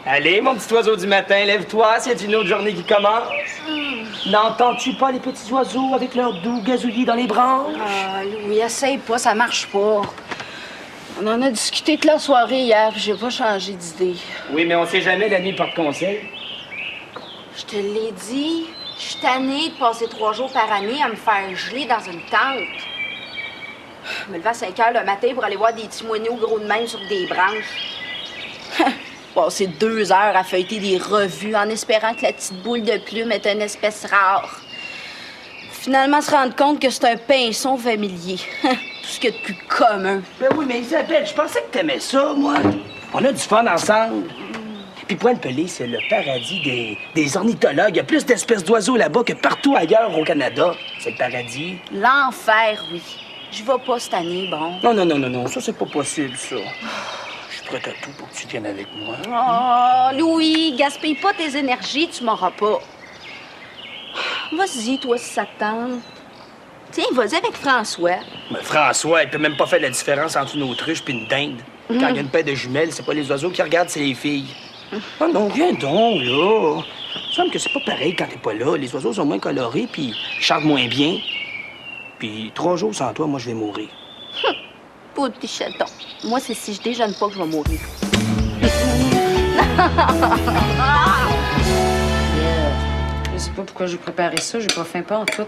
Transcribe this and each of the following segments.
Allez, mon petit oiseau du matin, lève-toi, c'est une autre journée qui commence. N'entends-tu pas les petits oiseaux avec leurs doux gazouillis dans les branches? Ah, Louis, essaye pas, ça marche pas. On en a discuté toute la soirée hier, puis j'ai pas changé d'idée. Oui, mais on sait jamais, la nuit porte conseil. Je te l'ai dit, je suis tannée de passer 3 jours par année à me faire geler dans une tente. Je me levais à 5 heures le matin pour aller voir des petits moineaux gros de même sur des branches. Passer 2 heures à feuilleter des revues en espérant que la petite boule de plume est une espèce rare. Finalement, se rendre compte que c'est un pinson familier. Tout ce qu'il y a de plus commun. Ben oui, mais Isabelle, je pensais que t'aimais ça, moi. On a du fun ensemble. Puis Pointe-Pelée, c'est le paradis des ornithologues. Il y a plus d'espèces d'oiseaux là-bas que partout ailleurs au Canada. C'est le paradis. L'enfer, oui. Je vais pas cette année, bon. Non, ça, c'est pas possible, ça. Je suis prêt à tout pour que tu viennes avec moi. Oh, Louis, gaspille pas tes énergies, tu m'auras pas. Vas-y, toi, si ça te tente. Tiens, vas-y avec François. Mais François, il peut même pas faire la différence entre une autruche puis une dinde. Quand il y a une paire de jumelles, c'est pas les oiseaux qui regardent, c'est les filles. Oh non, viens donc, là. Il me semble que c'est pas pareil quand t'es pas là. Les oiseaux sont moins colorés, puis ils chantent moins bien. Puis 3 jours sans toi, moi, je vais mourir. Pas de chaton. Moi, c'est si je déjeune pas que je vais mourir. Je sais pas pourquoi j'ai préparé ça. J'ai pas faim pas en tout.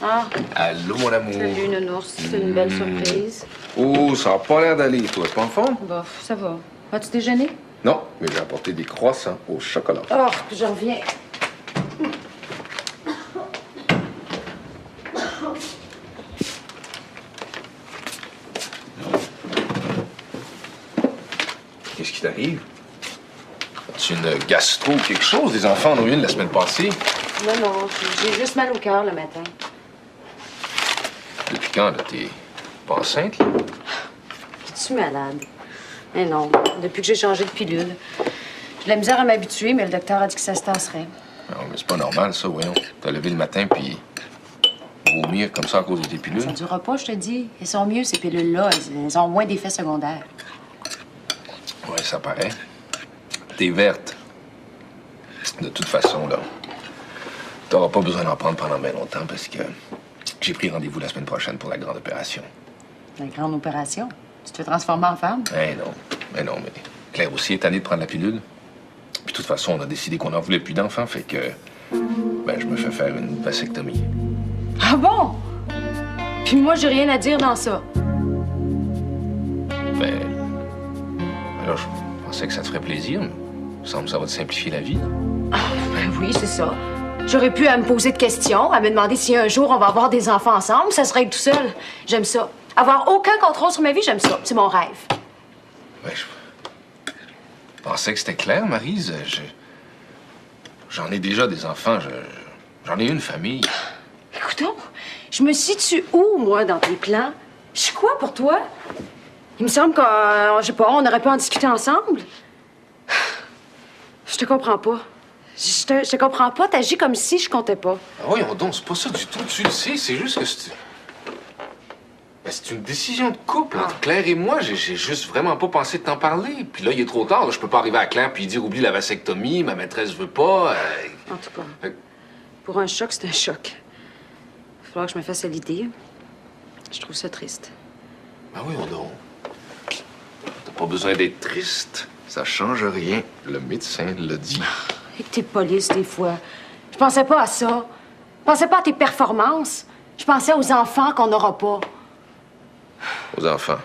Ah. Allô, mon amour. Salut, Nounours. C'est une belle surprise. Oh, ça a pas l'air d'aller, toi. T'es pas en forme? Bof, ça va. Vas-tu déjeuner? Non, mais j'ai apporté des croissants au chocolat. Oh, je reviens. Qu'est-ce qui t'arrive? As-tu une gastro ou quelque chose? Les enfants en ont eu une la semaine passée. Non, j'ai juste mal au cœur le matin. Depuis quand, là? T'es pas enceinte, là? Es-tu malade? Eh non, depuis que j'ai changé de pilule. J'ai de la misère à m'habituer, mais le docteur a dit que ça se tasserait. Non, mais c'est pas normal, ça, voyons. T'as levé le matin, puis vomir comme ça à cause de tes pilules. Ça durera pas, je te dis. Elles sont mieux, ces pilules-là. Elles ont moins d'effets secondaires. Ouais, ça paraît. T'es verte. De toute façon, là, t'auras pas besoin d'en prendre pendant bien longtemps parce que j'ai pris rendez-vous la semaine prochaine pour la grande opération. La grande opération? Tu te fais transformer en femme? Mais Claire aussi est tannée de prendre la pilule. Puis de toute façon, on a décidé qu'on n'en voulait plus d'enfants, fait que... Ben, je me fais faire une vasectomie. Ah bon? Puis moi, j'ai rien à dire dans ça. Ben... Alors, je pensais que ça te ferait plaisir, mais il me semble que ça va te simplifier la vie. Ben oui, c'est ça. J'aurais pu à me poser de questions, à me demander si un jour on va avoir des enfants ensemble. Ça serait être tout seul. J'aime ça. Avoir aucun contrôle sur ma vie, j'aime ça. C'est mon rêve. Ben, je pensais que c'était clair, Maryse. J'en ai déjà des enfants. J'en ai une famille. Écoute, je me situe où, moi, dans tes plans? Je suis quoi pour toi? Il me semble qu'on, je sais pas, on aurait pu en discuter ensemble. Je te comprends pas. Je te comprends pas. T'agis comme si je comptais pas. Ah oui, donc, c'est pas ça du tout. Tu le sais, c'est juste que c'est... Ben, c'est une décision de couple entre Claire et moi. J'ai juste vraiment pas pensé de t'en parler. Puis là, il est trop tard. Là. Je peux pas arriver à Claire puis dire « Oublie la vasectomie, ma maîtresse veut pas. En tout cas, pour un choc, c'est un choc. Il va falloir que je me fasse à l'idée. Je trouve ça triste. Ben oui, donc. T'as pas besoin d'être triste. Ça change rien. Le médecin l'a dit. Et que t'es police, des fois. Je pensais pas à ça. Je pensais pas à tes performances. Je pensais aux enfants qu'on n'aura pas. Aux enfants.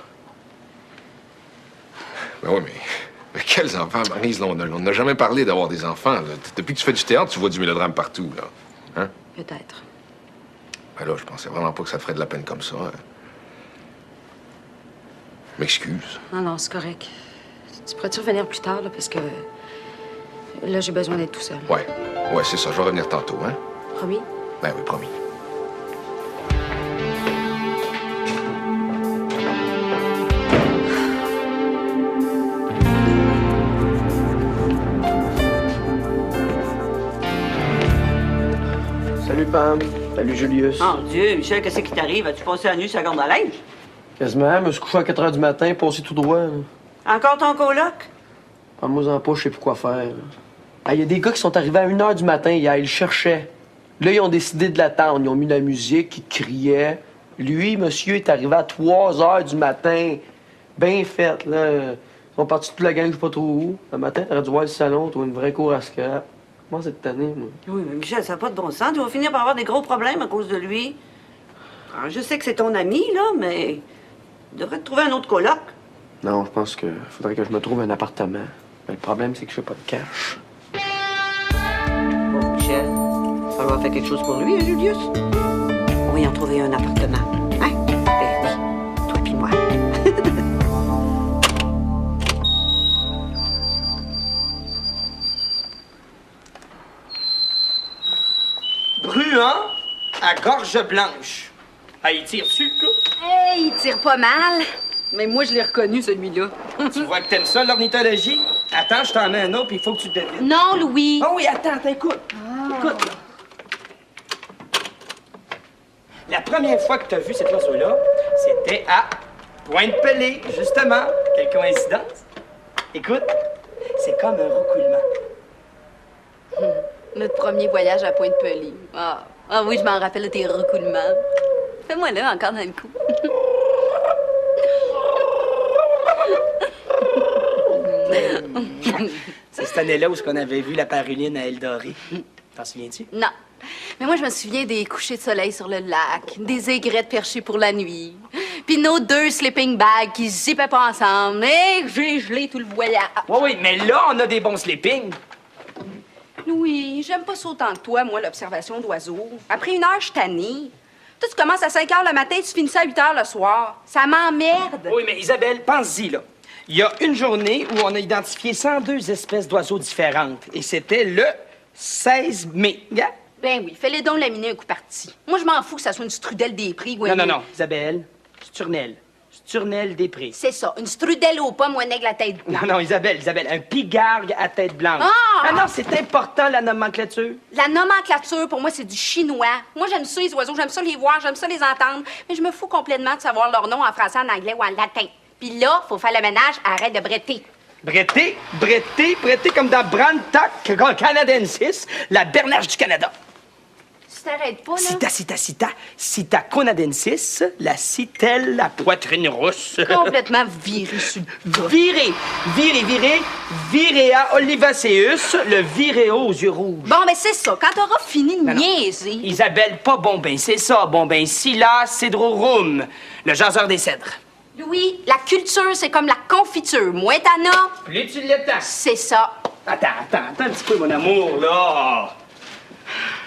Ben oui, mais quels enfants, Maryse? Là, on n'a jamais parlé d'avoir des enfants. Là. Depuis que tu fais du théâtre, tu vois du mélodrame partout, là. Hein? Peut-être. Ben là, je pensais vraiment pas que ça te ferait de la peine comme ça. Hein. M'excuse. Non, c'est correct. Tu pourrais-tu revenir plus tard, là, parce que... Là, j'ai besoin d'être tout seul. Ouais, c'est ça. Je vais revenir tantôt, hein? Promis? Ben oui, promis. Salut, Pam. Salut, Julius. Mon Dieu, Michel, qu'est-ce qui t'arrive? As-tu passé la nuit sur la corde à linge? Quasiment, je me suis couché à 4 h du matin, passé tout droit. Là. Encore ton coloc? Parle-moi-en pas, je sais plus quoi faire. Il y a des gars qui sont arrivés à 1 h du matin hier, ils le cherchaient. Là, ils ont décidé de l'attendre. Ils ont mis de la musique, ils criaient. Lui, monsieur, est arrivé à 3 h du matin. Bien fait, là. Ils sont partis toute la gang, je sais pas trop où. Le matin, t'aurais dû voir le salon, t'as une vraie cour à scrap. Comment cette année, moi? Oui, mais Michel, ça n'a pas de bon sens. Tu vas finir par avoir des gros problèmes à cause de lui. Alors, je sais que c'est ton ami, là, mais il devrait te trouver un autre coloc. Non, je pense qu'il faudrait que je me trouve un appartement. Mais le problème, c'est que je n'ai pas de cash. Bon, Michel, il va falloir faire quelque chose pour lui, hein, Julius? On va y en trouver un appartement. Hein? Ben oui, toi puis moi. Bruant à gorge blanche. Ah, il tire dessus, le coup? Hey, il tire pas mal. Mais moi, je l'ai reconnu, celui-là. Tu vois que t'aimes ça, l'ornithologie? Attends, je t'en mets un autre, puis il faut que tu te devines. Non, Louis. Ah oui, attends, écoute. Écoute, là. La première fois que t'as vu cet oiseau-là, c'était à Pointe-Pelée, justement. Quelle coïncidence. Écoute, c'est comme un roucoulement. Notre premier voyage à Pointe-Pelée. Ah oui, je m'en rappelle de tes recoulements. Fais-moi là encore d'un coup. C'est cette année-là où on avait vu la paruline à Eldoré. T'en souviens-tu? Non. Mais moi, je me souviens des couchers de soleil sur le lac, des aigrettes perchées pour la nuit, puis nos 2 sleeping bags qui zippaient pas ensemble, et j'ai gelé tout le voyage. Oui, mais là, on a des bons sleeping. Oui, j'aime pas ça autant que toi, moi, l'observation d'oiseaux. Après 1 heure, je suis tannée. Toi, tu commences à 5 h le matin, tu finis ça à 8 h le soir. Ça m'emmerde. Oui, mais Isabelle, pense-y, là. Il y a une journée où on a identifié 102 espèces d'oiseaux différentes. Et c'était le 16 mai. Regarde. Ben oui, fais-les donc laminer un coup parti. Moi, je m'en fous que ça soit une strudelle des prix ou un... Non, Isabelle. Sturnelle. Sturnelle des prix. C'est ça, une strudelle aux pommes ou un aigle à tête blanche. Non, Isabelle, un pigargue à tête blanche. Ah! Non, c'est important, la nomenclature. La nomenclature, pour moi, c'est du chinois. Moi, j'aime ça, les oiseaux, j'aime ça les voir, j'aime ça les entendre. Mais je me fous complètement de savoir leur nom en français, en anglais ou en latin. Puis là, faut faire le ménage, arrête de bretter. Bretter comme dans Brantac canadensis, la bernache du Canada. Tu t'arrêtes pas, là? Cita conadensis, la citelle à poitrine rousse. Complètement viré sur le bas. Virea olivaceus, le viréo aux yeux rouges. Bon, ben c'est ça. Quand t'auras fini de niaiser... Isabelle, pas bon ben, c'est ça, bon ben, Scylla cedrorum, le jaseur des cèdres. Louis, la culture, c'est comme la confiture. Moins t'en as, Plus tu l'étends. c'est ça. Attends un petit peu, mon amour, là.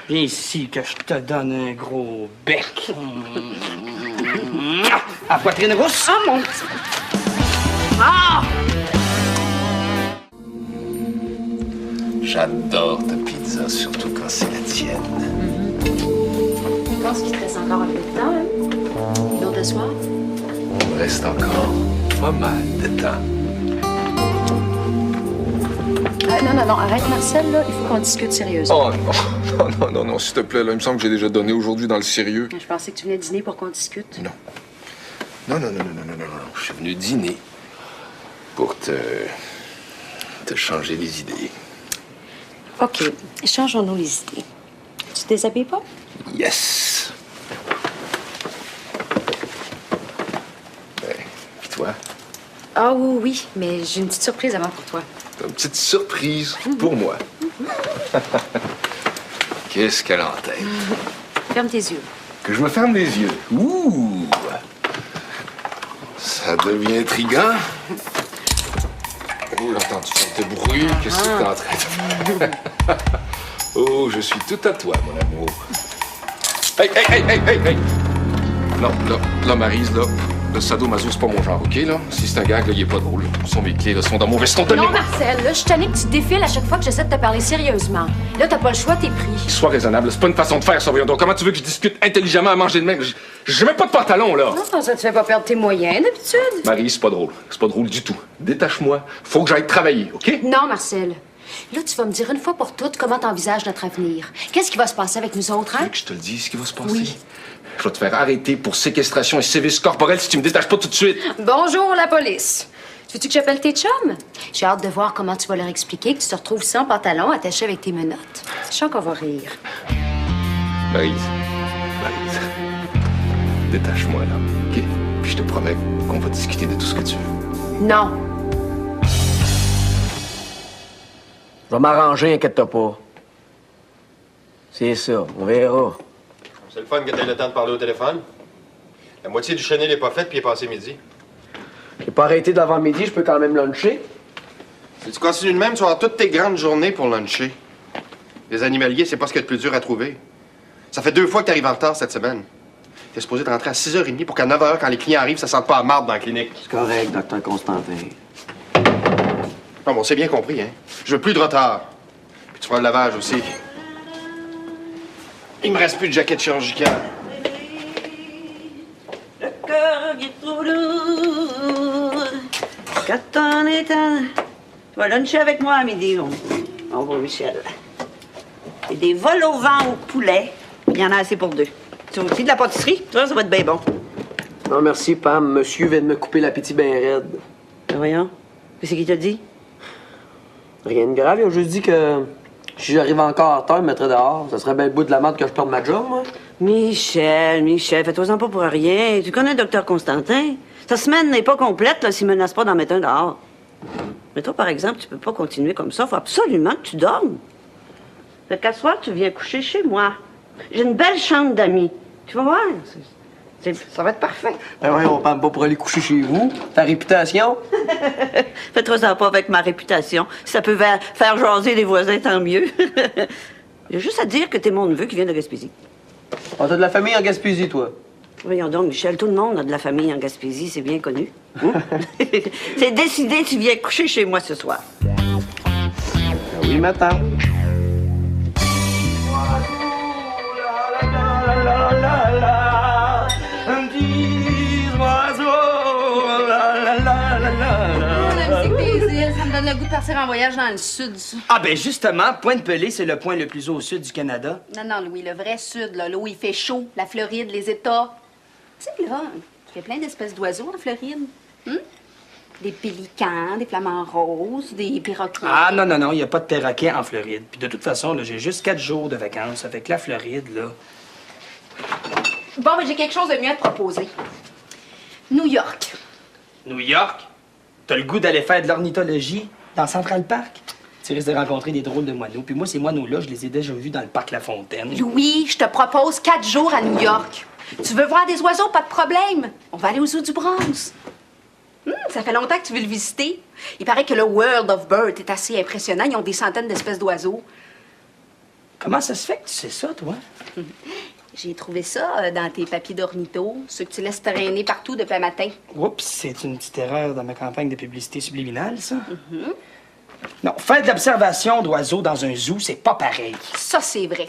Viens ici que je te donne un gros bec. À poitrine rousse. Oh, mon petit... Ah! J'adore ta pizza, surtout quand c'est la tienne. Je pense qu'il te reste encore un peu de temps, hein? Une autre de soir? Il me reste encore pas mal de temps. Non, arrête, Marcel, là. Il faut qu'on discute sérieusement. Oh non, s'il te plaît, là, il me semble que j'ai déjà donné aujourd'hui dans le sérieux. Je pensais que tu venais dîner pour qu'on discute. Non. Non. Je suis venu dîner pour te changer les idées. OK. Changeons-nous les idées. Tu te déshabilles pas? Yes! Ben, pis toi? Ah oui, mais j'ai une petite surprise avant pour toi. T'as une petite surprise pour moi. Qu'est-ce qu'elle en tête? Ferme tes yeux. Que je me ferme les yeux. Ouh! Ça devient intriguant. Oh, j'entends-tu ce bruit? Qu'est-ce que t'es en train de faire? Oh, je suis tout à toi, mon amour. Hey! Non, là, Maryse, là, le sadomaso, c'est pas mon genre, OK, là? Si c'est un gag, là, il est pas drôle. Mes clés, là, sont dans mon veston de Non, Marcel, là, je suis tannée que tu te défiles à chaque fois que j'essaie de te parler sérieusement. Là, t'as pas le choix, t'es pris. Sois raisonnable, c'est pas une façon de faire, ça, voyons donc. Comment tu veux que je discute intelligemment à manger de même? J'ai même pas de pantalon, là! Non, ça te fait pas perdre tes moyens, d'habitude. Maryse, c'est pas drôle. C'est pas drôle du tout. Détache-moi. Faut que j'aille travailler, OK? Non, Marcel. Là, tu vas me dire une fois pour toutes comment t'envisages notre avenir. Qu'est-ce qui va se passer avec nous autres, Tu hein? veux que je te le dise, ce qui va se passer? Oui. Je vais te faire arrêter pour séquestration et sévices corporels si tu me détaches pas tout de suite. Bonjour, la police. Veux-tu que j'appelle tes chums? J'ai hâte de voir comment tu vas leur expliquer que tu te retrouves sans pantalon, attaché avec tes menottes. Je sens qu'on va rire. Maryse, détache-moi, là, OK? Puis je te promets qu'on va discuter de tout ce que tu veux. Non. Je vais m'arranger, inquiète-toi pas. C'est ça, on verra. C'est le fun que t'aies le temps de parler au téléphone. La moitié du chenil n'est pas faite, puis il est passé midi. J'ai pas arrêté d'avant midi, je peux quand même luncher. Si tu continues de même, tu vas avoir toutes tes grandes journées pour luncher. Les animaliers, c'est pas ce qu'il y a de plus dur à trouver. Ça fait 2 fois que t'arrives en retard cette semaine. T'es supposé te rentrer à 6h30 pour qu'à 9h, quand les clients arrivent, ça sente pas à marde dans la clinique. C'est correct, docteur Constantin. Non, bon, c'est bien compris, hein. Je veux plus de retard. Puis tu feras le lavage aussi. Il me reste plus de jaquette chirurgicale. Le cœur est trop lourd. Quand on est en... Tu vas luncher avec moi à midi, mon beau Michel. Et des vols au vent au poulet. Il y en a assez pour 2. Tu veux aussi de la pâtisserie? Ça va être bien bon. Non, merci, Pam. Monsieur vient de me couper l'appétit bien raide. Ben voyons. Qu'est-ce qu'il t'a dit? Rien de grave, il a juste dit que si j'arrive encore en retard, il me mettrait dehors. Ça serait bien le bout de la merde que je perde ma job, moi. Michel, fais-toi-en pas pour rien. Tu connais le docteur Constantin? Ta semaine n'est pas complète là, s'il ne menace pas d'en mettre un dehors. Mais toi, par exemple, tu peux pas continuer comme ça. Faut absolument que tu dormes. Fait qu'à soir, tu viens coucher chez moi. J'ai une belle chambre d'amis. Tu vas voir. Ça va être parfait. Ben ouais, on parle pas pour aller coucher chez vous. Ta réputation? Fais-toi-en pas avec ma réputation. Si ça peut faire jaser les voisins, tant mieux. J'ai juste à dire que t'es mon neveu qui vient de Gaspésie. Ah, t'as de la famille en Gaspésie, toi? Voyons donc, Michel, tout le monde a de la famille en Gaspésie, c'est bien connu. Hein? C'est décidé, tu viens coucher chez moi ce soir. Ben oui, matin. La musique des îles, ça me donne le goût de partir en voyage dans le sud. Ça. Ah, ben justement, Pointe-Pelée, c'est le point le plus au sud du Canada. Non, Louis, le vrai sud, là où il fait chaud, la Floride, les États. Tu sais, là, il y a plein d'espèces d'oiseaux en Floride. Des pélicans, des flamants roses, des perroquets. Ah, non, il n'y a pas de perroquet en Floride. Puis de toute façon, là, j'ai juste 4 jours de vacances avec la Floride, là. Bon, mais j'ai quelque chose de mieux à te proposer. New York. New York? T'as le goût d'aller faire de l'ornithologie dans Central Park? Tu risques de rencontrer des drôles de moineaux. Puis moi, ces moineaux-là, je les ai déjà vus dans le parc La Fontaine. Louis, je te propose 4 jours à New York. Tu veux voir des oiseaux? Pas de problème. On va aller au zoo du Bronx. Ça fait longtemps que tu veux le visiter. Il paraît que le World of Bird est assez impressionnant. Ils ont des centaines d'espèces d'oiseaux. Comment ça se fait que tu sais ça, toi? J'ai trouvé ça dans tes papiers d'ornitho, ceux que tu laisses traîner partout depuis le matin. Oups, c'est une petite erreur dans ma campagne de publicité subliminale, ça. Non, faire de l'observation d'oiseaux dans un zoo, c'est pas pareil. Ça, c'est vrai.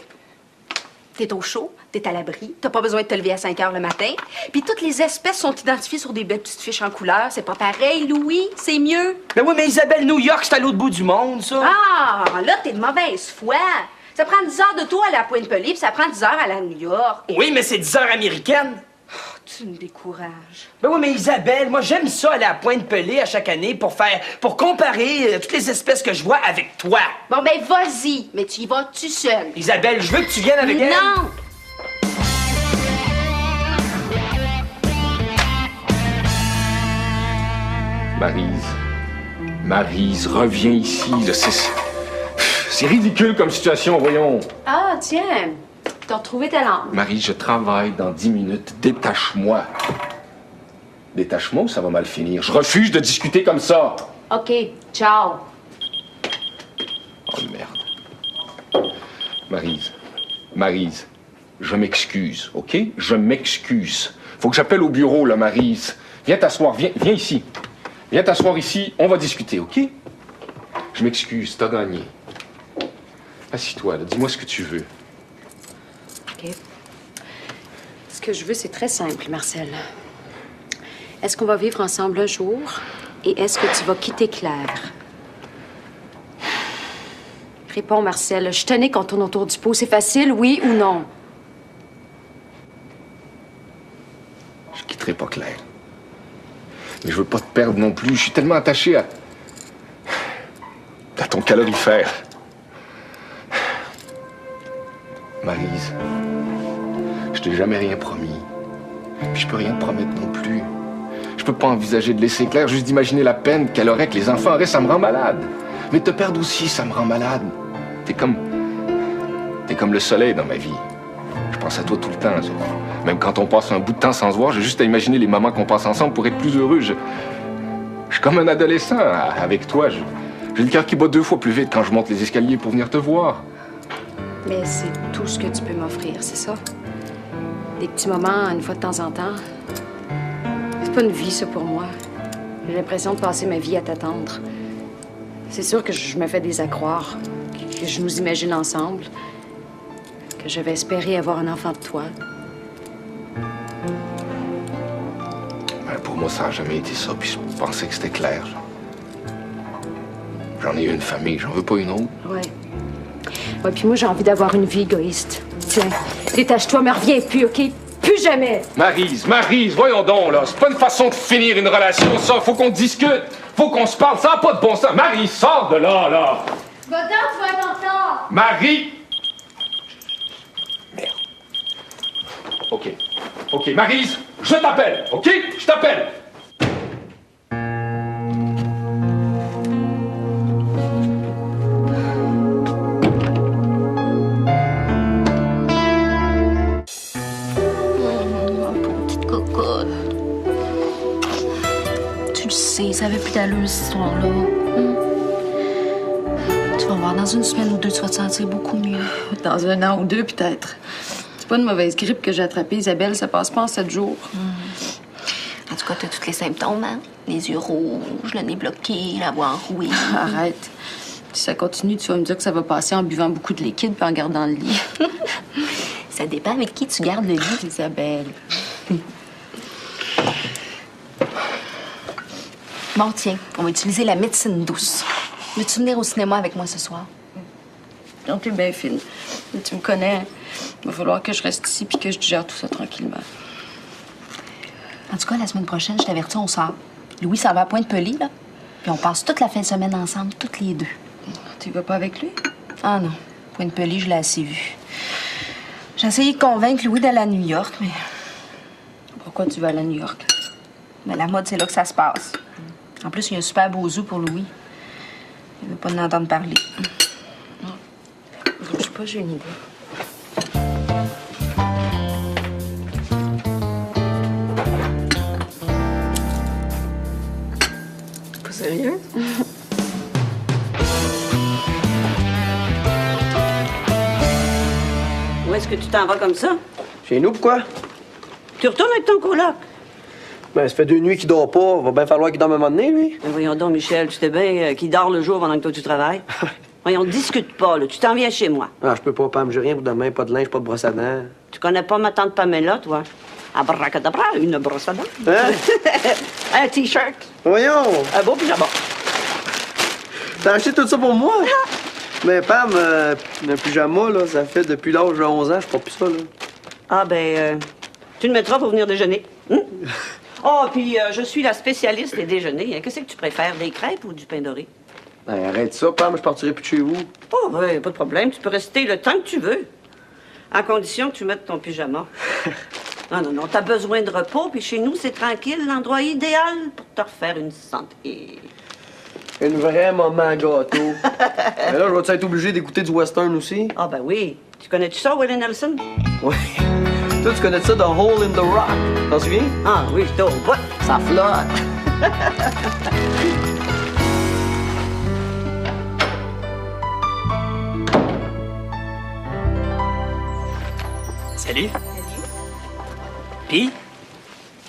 T'es au chaud, t'es à l'abri, t'as pas besoin de te lever à 5 heures le matin. Puis toutes les espèces sont identifiées sur des belles petites fiches en couleur. C'est pas pareil, Louis, c'est mieux. Ben oui, mais Isabelle, New York, c'est à l'autre bout du monde, ça. Ah, là, t'es de mauvaise foi. Ça prend 10 heures de tour à la Pointe-Pelée, puis ça prend 10 heures à la New York. Oui, mais c'est 10 heures américaines. Tu me décourages. Ben oui, mais Isabelle, moi, j'aime ça aller à Pointe-Pelée à chaque année pour comparer toutes les espèces que je vois avec toi. Bon, ben, vas-y, mais tu y vas tout seul. Isabelle, je veux que tu viennes avec elle. Non! Maryse, reviens ici. Là, c'est ridicule comme situation, voyons. Ah, tiens. T'as retrouvé ta lampe. Maryse, je travaille dans 10 minutes. Détache-moi. Détache-moi ou ça va mal finir? Je refuse de discuter comme ça. OK, ciao. Oh, merde. Maryse, je m'excuse, OK? Je m'excuse. Faut que j'appelle au bureau, là, Maryse. Viens t'asseoir, viens ici. Viens t'asseoir ici, on va discuter, OK? Je m'excuse, t'as gagné. Assis-toi, là, dis-moi ce que tu veux. OK. Ce que je veux, c'est très simple, Marcel. Est-ce qu'on va vivre ensemble un jour? Et est-ce que tu vas quitter Claire? Réponds, Marcel. Je suis tannée qu'on tourne autour du pot. C'est facile, oui ou non? Je quitterai pas Claire. Mais je veux pas te perdre non plus. Je suis tellement attaché à ton calorifère. Maryse, je t'ai jamais rien promis. Puis je peux rien te promettre non plus. Je peux pas envisager de laisser Claire, juste d'imaginer la peine qu'elle aurait, que les enfants auraient, ça me rend malade. Mais te perdre aussi, ça me rend malade. T'es comme le soleil dans ma vie. Je pense à toi tout le temps. Même quand on passe un bout de temps sans se voir, j'ai juste à imaginer les moments qu'on passe ensemble pour être plus heureux. Je suis comme un adolescent avec toi. J'ai le cœur qui bat 2 fois plus vite quand je monte les escaliers pour venir te voir. Mais c'est tout ce que tu peux m'offrir, c'est ça? Des petits moments, une fois de temps en temps. C'est pas une vie, ça, pour moi. J'ai l'impression de passer ma vie à t'attendre. C'est sûr que je me fais des accroires, que je nous imagine ensemble, que je vais espérer avoir un enfant de toi. Ben, pour moi, ça n'a jamais été ça, puis je pensais que c'était clair. J'en ai une famille, j'en veux pas une autre. Ouais. Ouais, puis moi, j'ai envie d'avoir une vie égoïste. Tiens, détache-toi, mais reviens plus, OK? Plus jamais! Maryse, voyons donc, là. C'est pas une façon de finir une relation, ça. Faut qu'on discute. Faut qu'on se parle. Ça n'a pas de bon sens. Maryse, sors de là, là. Va-t'en, tu vas être en retard! Marie! Merde. OK, Maryse, je t'appelle, OK? Je t'appelle. Ça avait plus d'allure, cette histoire-là. Tu vas voir, dans une semaine ou 2, tu vas te sentir beaucoup mieux. Dans 1 an ou 2, peut-être. C'est pas une mauvaise grippe que j'ai attrapée, Isabelle. Ça passe pas en 7 jours. En tout cas, t'as tous les symptômes, hein? Les yeux rouges, le nez bloqué, la voix enrouée. Arrête. Si ça continue, tu vas me dire que ça va passer en buvant beaucoup de liquide puis en gardant le lit. Ça dépend avec qui tu gardes le lit, Isabelle. Bon, tiens, on va utiliser la médecine douce. Veux-tu venir au cinéma avec moi ce soir? Non, t'es bien fine. Mais tu me connais. Hein? Il va falloir que je reste ici puis que je digère tout ça tranquillement. En tout cas, la semaine prochaine, je t'avertis, on sort. Louis s'en va à Pointe-Pelly, là. Puis on passe toute la fin de semaine ensemble, toutes les 2. Tu vas pas avec lui? Ah non. Pointe-Pelly, je l'ai assez vu. J'ai essayé de convaincre Louis d'aller à New York, mais... Pourquoi tu vas aller à New York? Mais la mode, c'est là que ça se passe. En plus, il y a un super beau zoo pour Louis. Il veut pas en entendre parler. Je sais pas, j'ai une idée. Pas sérieux? Où est-ce que tu t'en vas comme ça? Chez nous, pourquoi? Tu retournes avec ton coloc? Ben, ça fait 2 nuits qu'il dort pas. Va bien falloir qu'il dorme un moment donné, lui. Ben voyons donc, Michel, tu sais bien qu'il dort le jour pendant que toi tu travailles. Voyons, discute pas, là. Tu t'en viens chez moi. Ah, je peux pas, Pam. J'ai rien pour demain. Pas de linge, pas de brosse à dents. Tu connais pas ma tante Pamela, toi? Abracadabra, une brosse à dents. Hein? Un T-shirt. Voyons! Un beau pyjama. T'as acheté tout ça pour moi? Mais Pam, un pyjama, là, ça fait depuis l'âge de 11 ans, je porte plus ça, là. Ah, ben, tu le mettras pour venir déjeuner. Oh, puis je suis la spécialiste des déjeuners. Hein. Qu'est-ce que tu préfères, des crêpes ou du pain doré? Ben, arrête ça, Pam, je partirai plus de chez vous. Oh, ouais, pas de problème. Tu peux rester le temps que tu veux. À condition que tu mettes ton pyjama. Non, t'as besoin de repos, puis chez nous, c'est tranquille, l'endroit idéal pour te refaire une santé. Une vraie maman gâteau. Mais là, je vais être obligé d'écouter du western aussi? Ah, ben oui. Tu connais-tu ça, Willie Nelson? Oui. Toi, tu connais ça, The Hole in the Rock? T'en souviens? Ah, oui, je t'en vois. Ça flotte. Salut. Puis,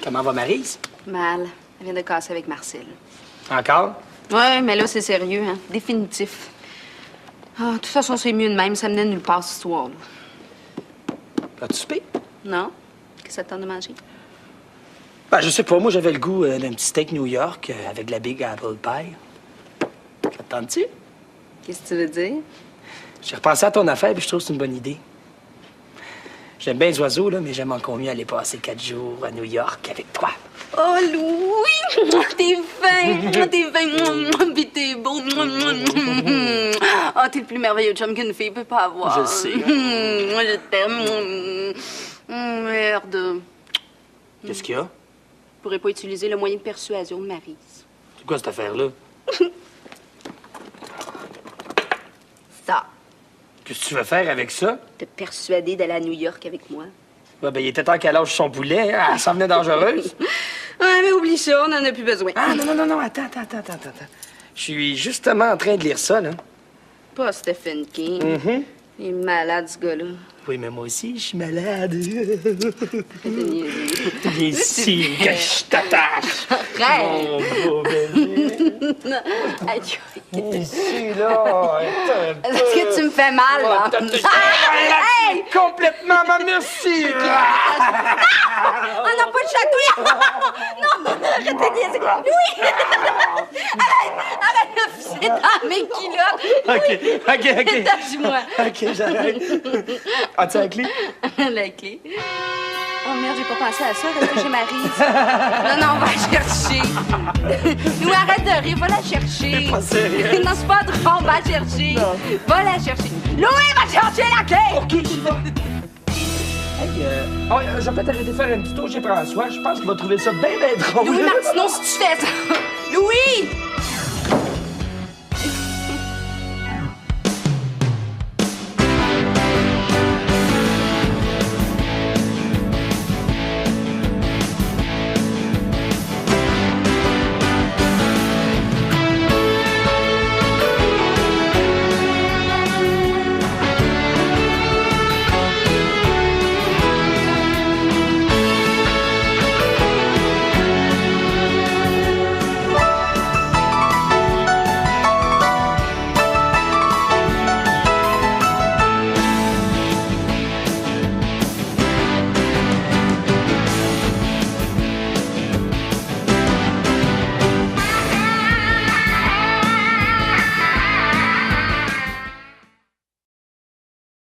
comment va Maryse? Mal. Elle vient de casser avec Marcel. Encore? Ouais, mais là, c'est sérieux, hein. Définitif. Ah, de toute façon, c'est mieux de même. Ça menait nulle part, cette histoire-là. As-tu soupé? Non? Qu'est-ce que ça te tente de manger? Ben, je sais pas. Moi, j'avais le goût d'un petit steak New York avec de la Big Apple Pie. Ça te tente-tu? Qu'est-ce que tu veux dire? J'ai repensé à ton affaire, puis je trouve que c'est une bonne idée. J'aime bien les oiseaux, là, mais j'aime encore mieux aller passer 4 jours à New York avec toi. Oh, Louis! T'es fin! T'es fin! Pis t'es beau! Oh, t'es le plus merveilleux chum qu'une fille peut pas avoir. Je sais. Moi, je t'aime. Merde. Qu'est-ce qu'il y a? Je pourrais pas utiliser le moyen de persuasion de Maryse. C'est quoi cette affaire-là? Ça. Qu'est-ce que tu veux faire avec ça? Te persuader d'aller à New York avec moi. Ouais, ben, il était temps qu'elle lâche son poulet. Hein? Elle s'en venait dangereuse. Ouais, mais oublie ça, on en a plus besoin. Ah, non, attends. Je suis justement en train de lire ça, là. Pas Stephen King. Il est malade, ce gars-là. Oui, mais moi aussi, je suis malade. Viens ici, que je t'attache. Arrête! Mon beau bébé. Aïe. Ici, là. Est-ce que tu me fais mal, là? Hey! Complètement, ma merci. On n'a pas de chatouille! Non! Arrête de niaiser! Louis! Arrête de pisser dans mes culottes! OK. Détache-moi! OK, j'arrête. As-tu la clé? La clé? Oh merde, j'ai pas pensé à ça, rester chez Maryse. Non, on va la chercher. Nous, arrête de rire, va la chercher. C'est pas sérieux. Non, c'est pas drôle, va la chercher. Va la chercher. Louis, va chercher la clé! OK, j'y vais. Hey, je vais peut-être arrêter de faire un petit tour chez François. Je pense qu'il va trouver ça bien drôle. Louis Martineau, si tu fais ça. Louis!